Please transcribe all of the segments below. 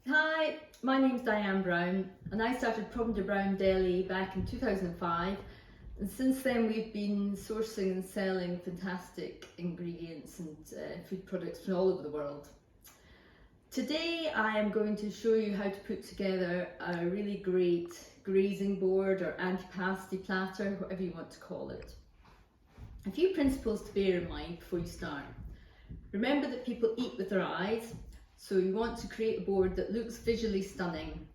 Hi, my name's Diane Brown and I started Provender Brown Deli back in 2005, and since then we've been sourcing and selling fantastic ingredients and food products from all over the world. Today I am going to show you how to put together a really great grazing board or antipasti platter, whatever you want to call it. A few principles to bear in mind before you start. Remember that people eat with their eyes, so you want to create a board that looks visually stunning.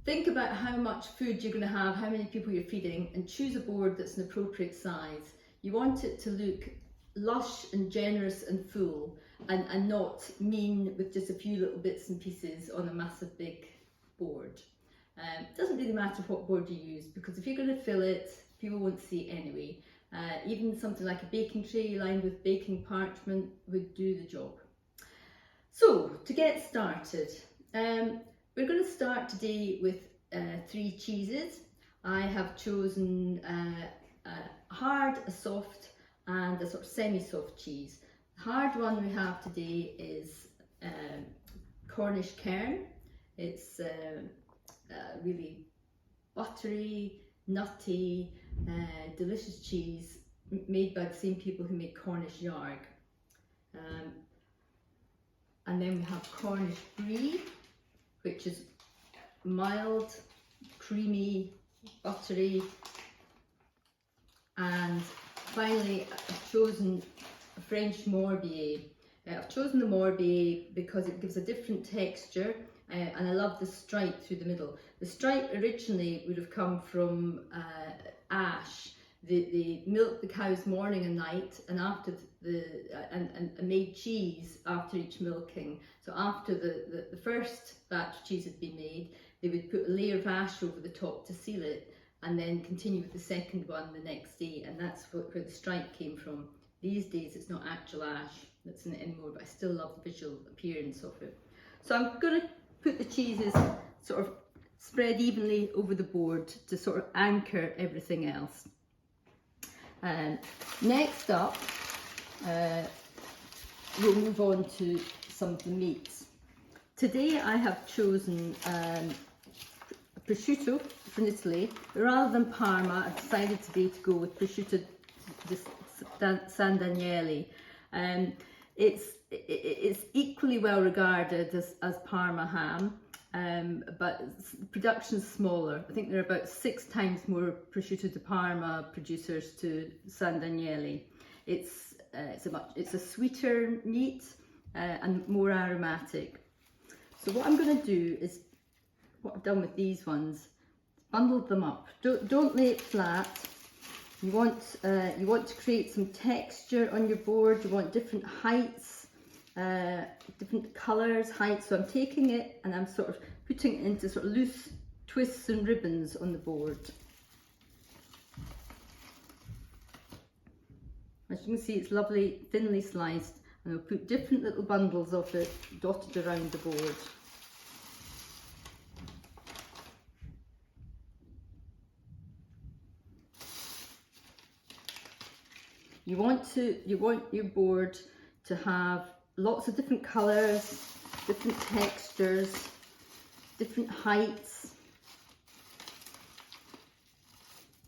Think about how much food you're going to have, how many people you're feeding, and choose a board that's an appropriate size. You want it to look lush and generous and full, and not mean with just a few little bits and pieces on a massive big board. It doesn't really matter what board you use, because if you're going to fill it, people won't see it anyway. Even something like a baking tray lined with baking parchment would do the job. So, to get started, we're going to start today with 3 cheeses. I have chosen a hard, a soft and a sort of semi-soft cheese. The hard one we have today is Cornish kern. It's really buttery, nutty, delicious cheese made by the same people who make Cornish yarg. And then we have Cornish brie, which is mild, creamy, buttery. And finally, I've chosen a French Morbier. I've chosen the Morbier because it gives a different texture, and I love the stripe through the middle. The stripe originally would have come from ash. They milked the cows morning and night, and after and made cheese after each milking. So after the first batch of cheese had been made, they would put a layer of ash over the top to seal it, and then continue with the second one the next day, and that's where the stripe came from. These days it's not actual ash that's in it anymore, but I still love the visual appearance of it. So I'm going to put the cheeses sort of spread evenly over the board to sort of anchor everything else. Next up, we'll move on to some of the meats. Today I have chosen prosciutto from Italy. Rather than Parma, I decided today to go with prosciutto di San Daniele. It's equally well regarded as Parma ham, but production's smaller. I think there are about 6 times more prosciutto di Parma producers to San Daniele. It's a sweeter meat and more aromatic. So what I'm going to do is, what I've done with these ones, bundled them up. Don't lay it flat. You want to create some texture on your board. You want different heights, different colours, heights. So I'm taking it and I'm sort of putting it into sort of loose twists and ribbons on the board. As you can see, it's lovely, thinly sliced, and I'll put different little bundles of it dotted around the board. You want your board to have lots of different colours, different textures, different heights,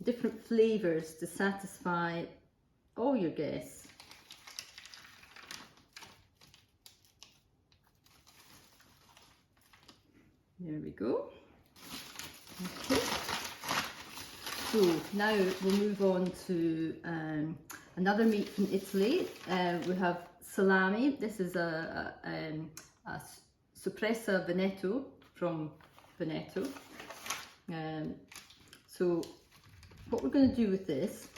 different flavours to satisfy all your guests. There we go. Okay. So now we'll move on to another meat from Italy. We have salami. This is a Sorpresa Veneto from Veneto. So what we're going to do with this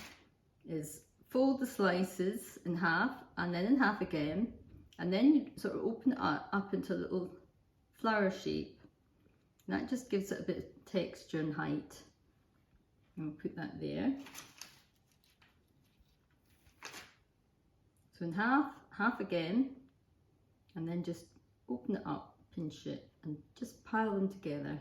is fold the slices in half and then in half again, and then you sort of open it up into a little flower shape. And that just gives it a bit of texture and height. And we'll put that there. So in half again, and then just open it up, pinch it, and just pile them together.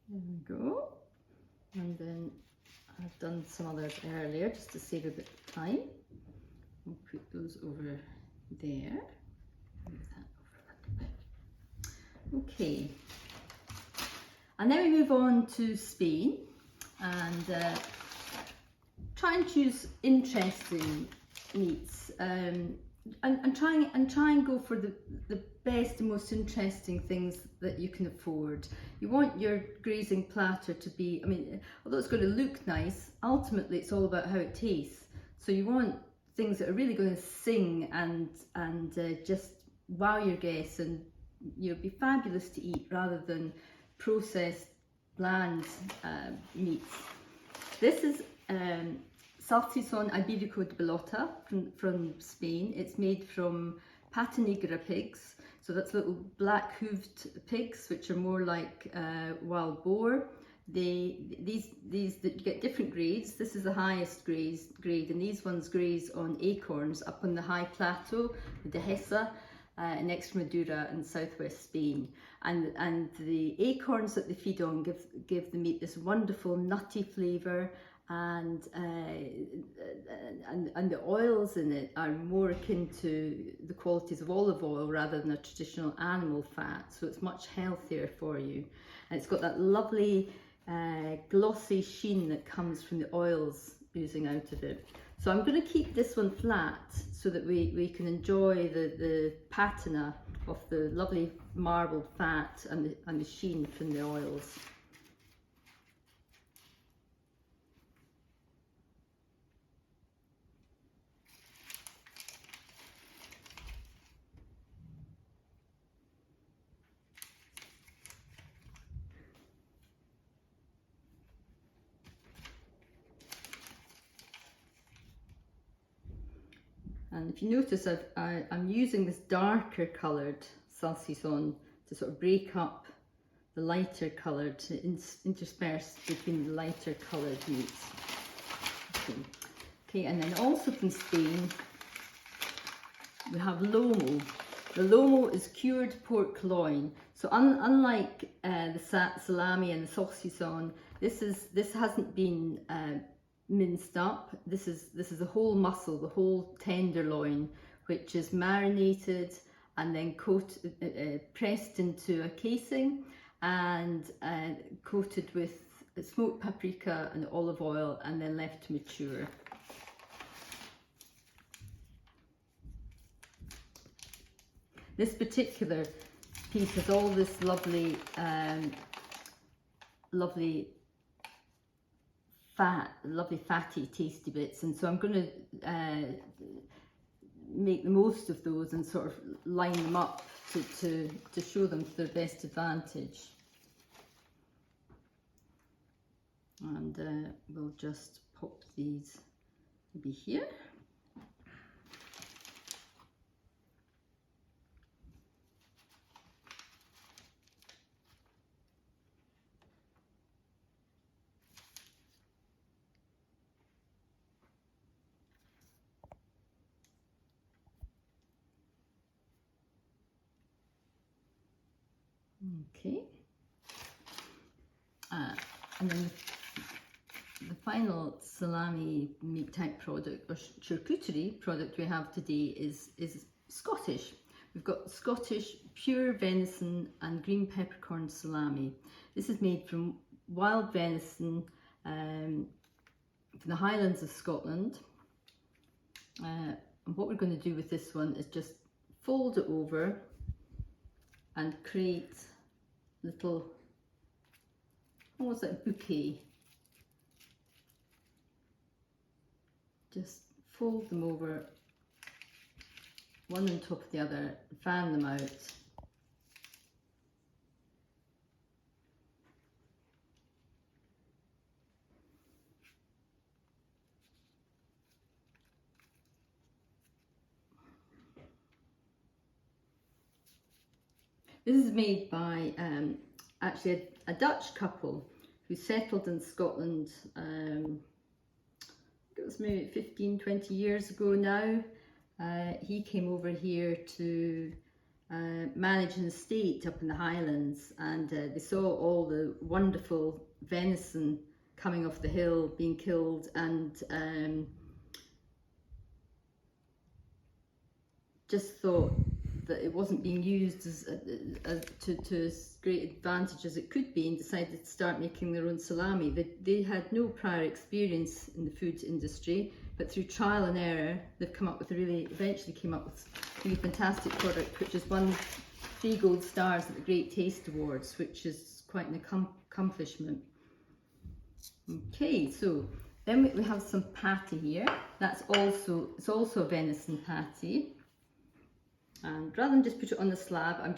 There we go. And then I've done some others earlier just to save a bit of time. We'll put those over there. Move that over a little bit. Okay. And then we move on to Spain and try and choose interesting meats and try and go for the best and most interesting things that you can afford. You want your grazing platter to be, I mean, although it's going to look nice, ultimately it's all about how it tastes. So you want things that are really going to sing and just wow your guests and, you know, be fabulous to eat rather than processed bland meats. This is Salsicon Iberico de Bellota from Spain. It's made from pata negra pigs, so that's little black hooved pigs which are more like wild boar. These that you get different grades. This is the highest grade, and these ones graze on acorns up on the high plateau, the Dehesa, in Extremadura and southwest Spain. And the acorns that they feed on give the meat this wonderful nutty flavour, and the oils in it are more akin to the qualities of olive oil rather than a traditional animal fat, so it's much healthier for you. And it's got that lovely glossy sheen that comes from the oils oozing out of it. So I'm going to keep this one flat so that we can enjoy the patina of the lovely marbled fat and the sheen from the oils. And if you notice, I'm using this darker coloured salsicon to sort of break up the lighter coloured, to intersperse between the lighter coloured meats. Okay, and then also from Spain, we have Lomo. The Lomo is cured pork loin. So unlike the salami and the salsicon, this hasn't been minced up. This is the whole muscle, the whole tenderloin, which is marinated and then pressed into a casing and coated with smoked paprika and olive oil and then left to mature. This particular piece has all this lovely fatty tasty bits, and so I'm going to make the most of those and sort of line them up to show them to their best advantage. And we'll just pop these maybe here. Okay, and then the final salami meat type product or charcuterie product we have today is Scottish. We've got Scottish pure venison and green peppercorn salami. This is made from wild venison from the Highlands of Scotland. And what we're going to do with this one is just fold it over and create little, almost like a bouquet. Just fold them over, one on top of the other, fan them out. This is made by actually a Dutch couple who settled in Scotland, it was maybe 15, 20 years ago now. He came over here to manage an estate up in the Highlands, and they saw all the wonderful venison coming off the hill being killed, and just thought that it wasn't being used to as great advantage as it could be, and decided to start making their own salami. They had no prior experience in the food industry, but through trial and error, they've come up with eventually came up with a really fantastic product, which has won 3 gold stars at the Great Taste Awards, which is quite an accomplishment. Okay, so then we have some patty here. It's also a venison patty. And rather than just put it on the slab, I've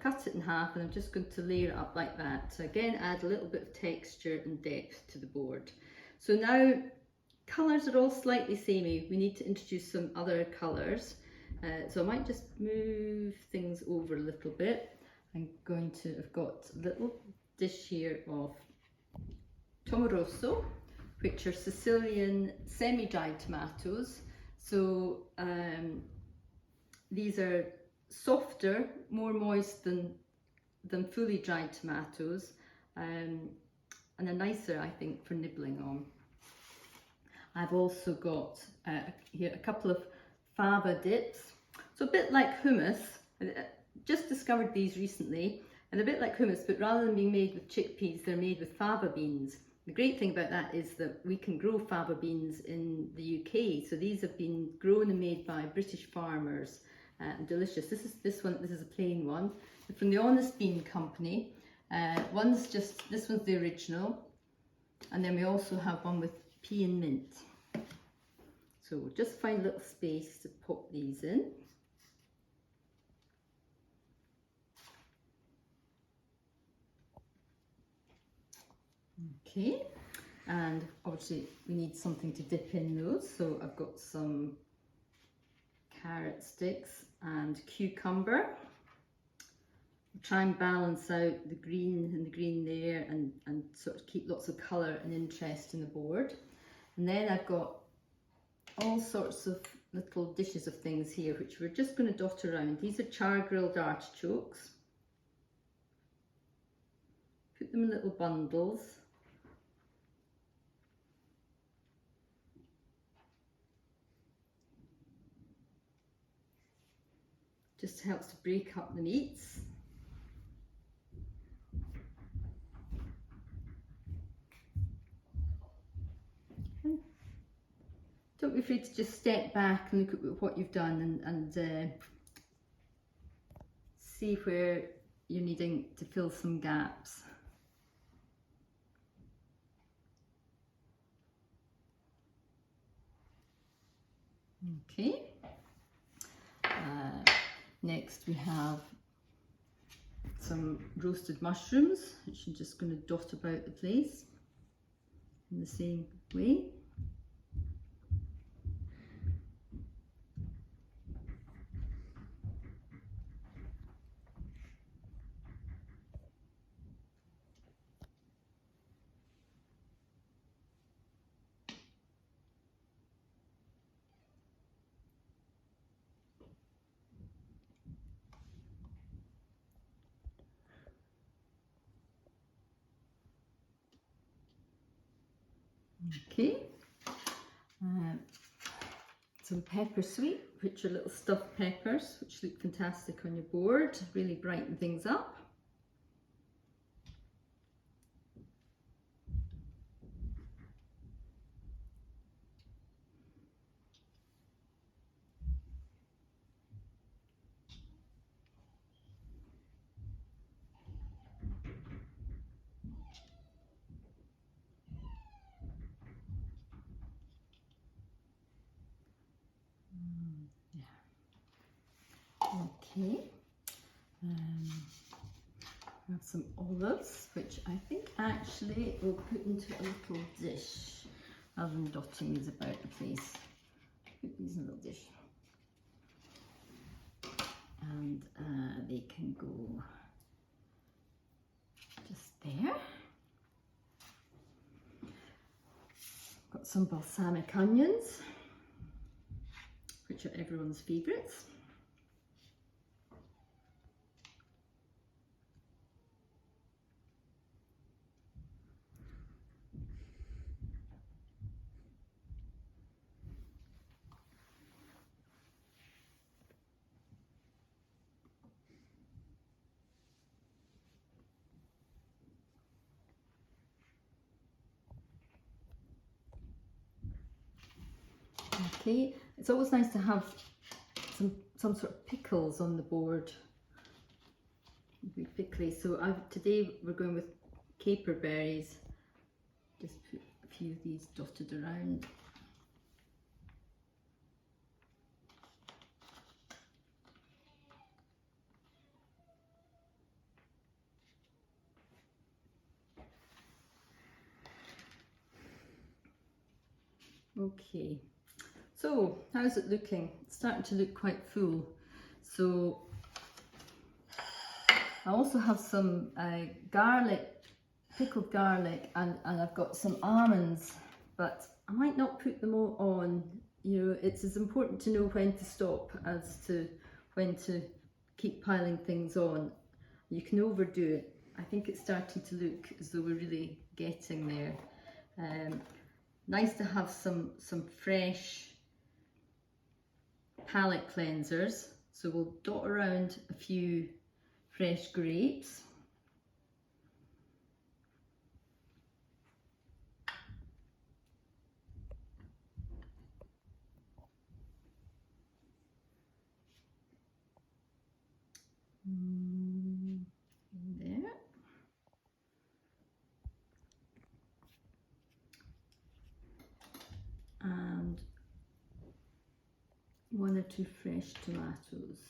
cut it in half, and I'm just going to layer it up like that. So again, add a little bit of texture and depth to the board. So now, colours are all slightly samey. We need to introduce some other colours. So I might just move things over a little bit. I've got a little dish here of Tomo Rosso, which are Sicilian semi-dried tomatoes. So these are softer, more moist than fully dried tomatoes, and are nicer, I think, for nibbling on. I've also got here a couple of Fava Dips, so a bit like hummus. I just discovered these recently, and a bit like hummus, but rather than being made with chickpeas, they're made with fava beans. The great thing about that is that we can grow fava beans in the UK, so these have been grown and made by British farmers. Delicious. This is a plain one. They're from the Honest Bean Company. This one's the original, and then we also have one with pea and mint. So we'll just find a little space to pop these in. Okay, and obviously we need something to dip in those, so I've got some carrot sticks and cucumber. I'll try and balance out the green there, and sort of keep lots of colour and interest in the board. And then I've got all sorts of little dishes of things here, which we're just going to dot around. These are Char grilled artichokes. Put them in little bundles. Just helps to break up the meats. Don't be afraid to just step back and look at what you've done, and see where you're needing to fill some gaps. Okay. Next we have some roasted mushrooms, which I'm just going to dot about the place in the same way. Okay, some pepper sweet, which are little stuffed peppers, which look fantastic on your board, really brighten things up. Okay, I have some olives, which I think actually we'll put into a little dish rather than dotting these about the place. Put these in a little dish, and they can go just there. Got some balsamic onions, which are everyone's favourites. quickly. It's always nice to have some sort of pickles on the board quickly. So today we're going with caper berries. Just put a few of these dotted around. Okay, so how's it looking? It's starting to look quite full. So I also have some garlic, pickled garlic, and I've got some almonds, but I might not put them all on. You know, it's as important to know when to stop as to when to keep piling things on. You can overdo it. I think it's starting to look as though we're really getting there. Nice to have some fresh palate cleansers. So we'll dot around a few fresh grapes. In there. And 1 or 2 fresh tomatoes.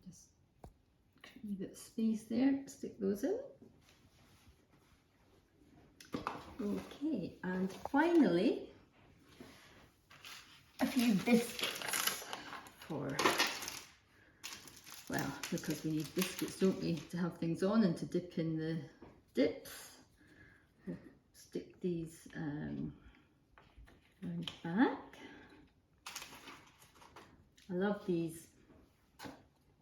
Just create a bit of space there, stick those in. Okay, and finally a few biscuits for, well, because we need biscuits, don't we, to have things on and to dip in the dips. Stick these round back. I love these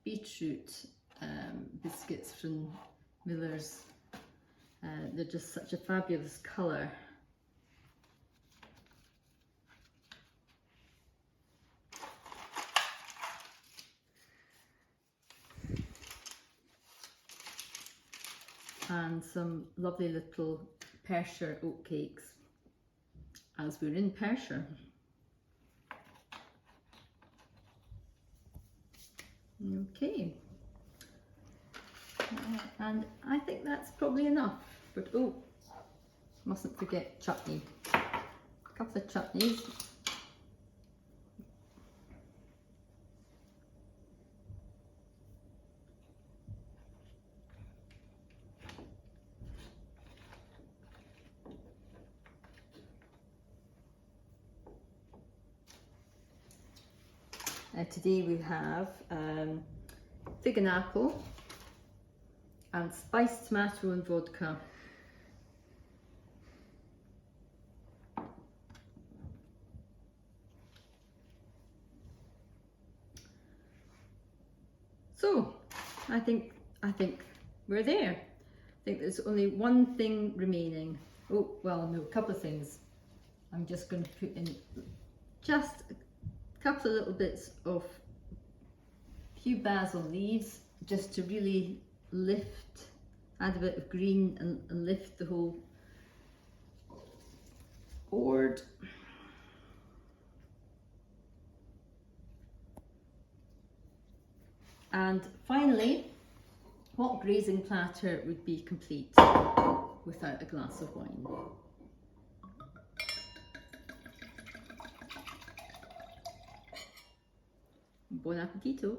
beetroot biscuits from Miller's. They're just such a fabulous colour. And some lovely little Persia oat cakes, as we're in Persia. Okay, and I think that's probably enough, but oh, mustn't forget chutney. A couple of chutneys. Today we have fig and apple and spiced tomato and vodka. So I think we're there. I think there's only one thing remaining. Oh, well, no, a couple of things. I'm just going to put in just a couple of little bits of few basil leaves, just to really lift, add a bit of green and lift the whole board. And finally, what grazing platter would be complete without a glass of wine? Buon appetito!